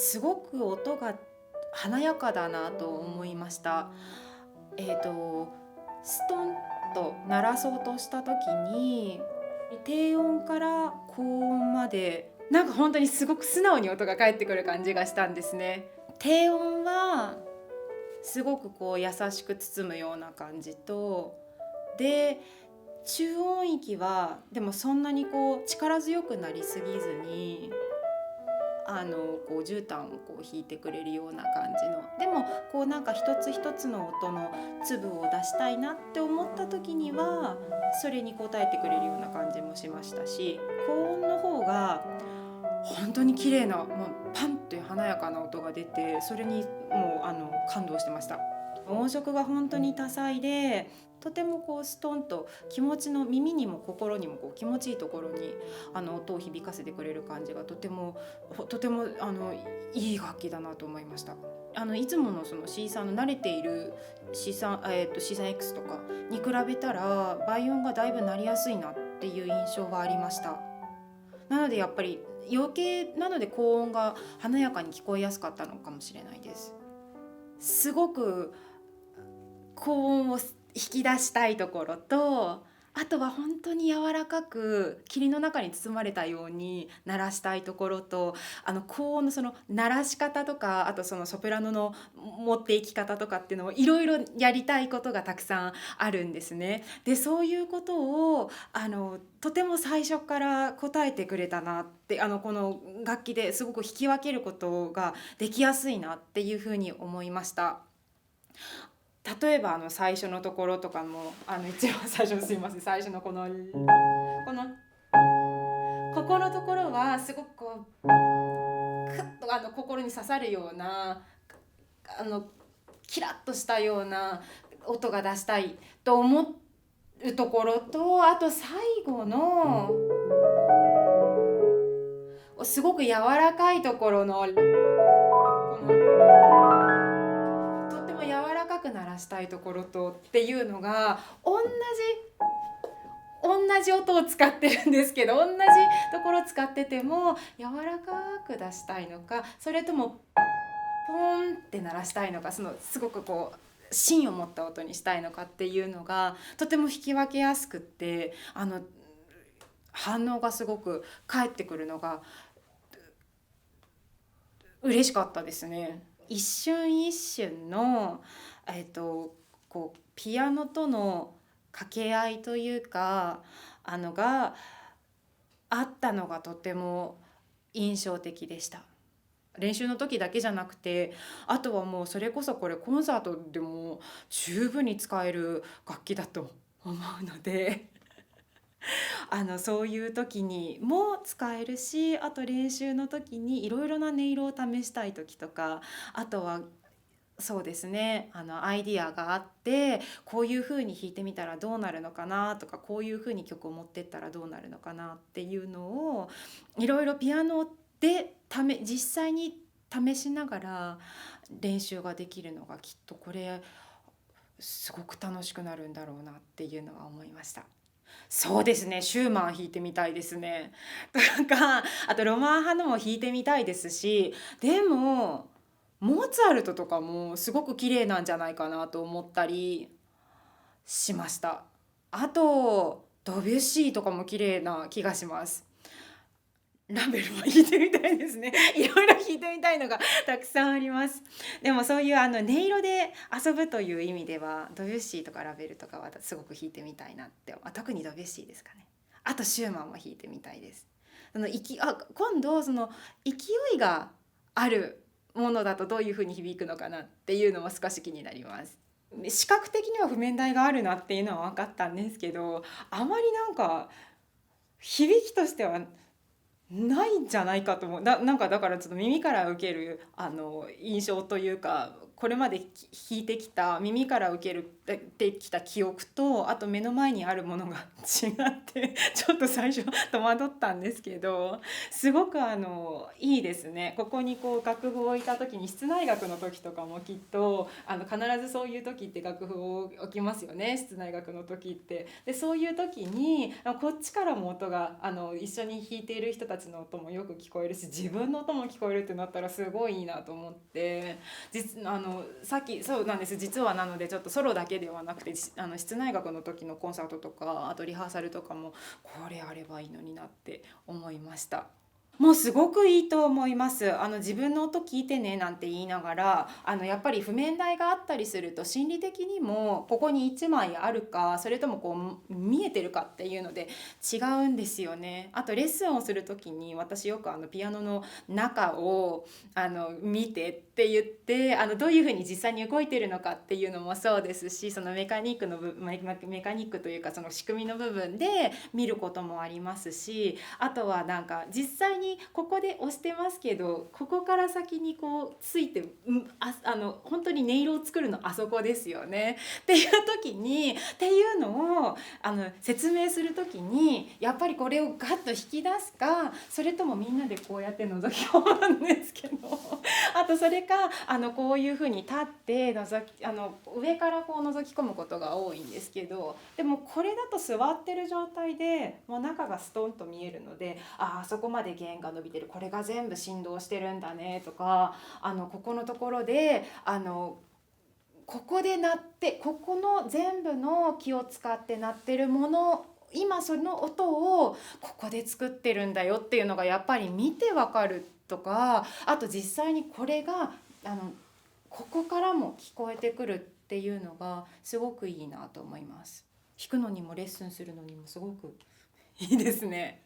すごく音が華やかだなと思いました。ストンと鳴らそうとした時に低音から高音までなんか本当にすごく素直に音が返ってくる感じがしたんですね。低音はすごくこう優しく包むような感じと、で中音域はでもそんなにこう力強くなりすぎずにこう絨毯をこう弾いてくれるような感じの、でもこうなんか一つ一つの音の粒を出したいなって思った時にはそれに応えてくれるような感じもしましたし、高音の方が本当に綺麗なもうパンっていう華やかな音が出て、それにもう感動してました。音色が本当に多彩で、とてもこうストンと気持ちの耳にも心にもこう気持ちいいところに音を響かせてくれる感じがとてもいい楽器だなと思いました。いつものその C さんの慣れている C さん、C さん X とかに比べたら倍音がだいぶ鳴りやすいなっていう印象はありました。なのでやっぱり余計なので高音が華やかに聞こえやすかったのかもしれないです。すごく高音を引き出したいところと、あとは本当に柔らかく霧の中に包まれたように鳴らしたいところと、高音のその鳴らし方とか、あとそのソプラノの持っていき方とかっていうのをいろいろやりたいことがたくさんあるんですね。でそういうことをとても最初から答えてくれたなって、この楽器ですごく弾き分けることができやすいなっていうふうに思いました。例えば最初のところとかも一番最初のすいません最初のこのここのところはすごくこうクッと心に刺さるようなキラッとしたような音が出したいと思うところと、あと最後のすごく柔らかいところのこのとっても柔らかく鳴らしたいところとっていうのが同じ音を使ってるんですけど、同じところ使ってても柔らかく出したいのか、それともポンって鳴らしたいのか、そのすごくこう芯を持った音にしたいのかっていうのがとても引き分けやすくって、反応がすごく返ってくるのが嬉しかったですね。一瞬一瞬の、こうピアノとの掛け合いというかがあったのがとても印象的でした。練習の時だけじゃなくて、あとはもうそれこそこれコンサートでも十分に使える楽器だと思うのでそういう時にも使えるし、あと練習の時にいろいろな音色を試したい時とか、あとはそうですね、アイディアがあってこういう風に弾いてみたらどうなるのかなとか、こういう風に曲を持ってったらどうなるのかなっていうのをいろいろピアノで実際に試しながら練習ができるのがきっとこれすごく楽しくなるんだろうなっていうのは思いました。そうですね、シューマン弾いてみたいですね。とかあとロマン派のも弾いてみたいですし、でもモーツァルトとかもすごく綺麗なんじゃないかなと思ったりしました。あとドビュッシーとかも綺麗な気がします。ラベルも弾いてみたいですね。いろいろ弾いてみたいのがたくさんあります。でもそういう音色で遊ぶという意味ではドビュッシーとかラベルとかはすごく弾いてみたいなって、特にドビュッシーですかね。あとシューマンも弾いてみたいです。今度その勢いがあるものだとどういう風に響くのかなっていうのも少し気になります。視覚的には譜面台があるなっていうのは分かったんですけど、あまりなんか響きとしてはないんじゃないかと思う。なんかだからちょっと耳から受ける印象というか、これまで弾いてきた耳から受けるてきた記憶と、あと目の前にあるものが違ってちょっと最初戸惑ったんですけど、すごくいいですね。ここにこう楽譜を置いた時に、室内楽の時とかもきっと必ずそういう時って楽譜を置きますよね、室内楽の時って。でそういう時にこっちからも音が一緒に弾いている人たちちの音もよく聞こえるし、自分の音も聞こえるってなったらすごいいいなと思って、さっきそうなんです。実はなのでちょっとソロだけではなくて、室内楽の時のコンサートとか、あとリハーサルとかもこれあればいいのになって思いました。もうすごくいいと思います。自分の音聞いてねなんて言いながら、やっぱり譜面台があったりすると心理的にもここに1枚あるか、それともこう見えてるかっていうので違うんですよね。あとレッスンをする時に私よくピアノの中を見てって言って、どういうふうに実際に動いてるのかっていうのもそうですし、そのメカニックのメカニックというかその仕組みの部分で見ることもありますし、あとはなんか実際にここで押してますけど、ここから先にこうついて、本当に音色を作るのあそこですよねっていう時にっていうのを説明する時に、やっぱりこれをガッと引き出すか、それともみんなでこうやって覗き込むんですけどあとそれかこういう風に立って上からこう覗き込むことが多いんですけど、でもこれだと座ってる状態でもう中がストンと見えるので、あそこまで弦が伸びてる、これが全部振動してるんだねとか、ここのところでここで鳴って、ここの全部の気を使って鳴ってるもの、今その音をここで作ってるんだよっていうのがやっぱり見てわかるとか、あと実際にこれがここからも聞こえてくるっていうのがすごくいいなと思います。弾くのにもレッスンするのにもすごくいいですね。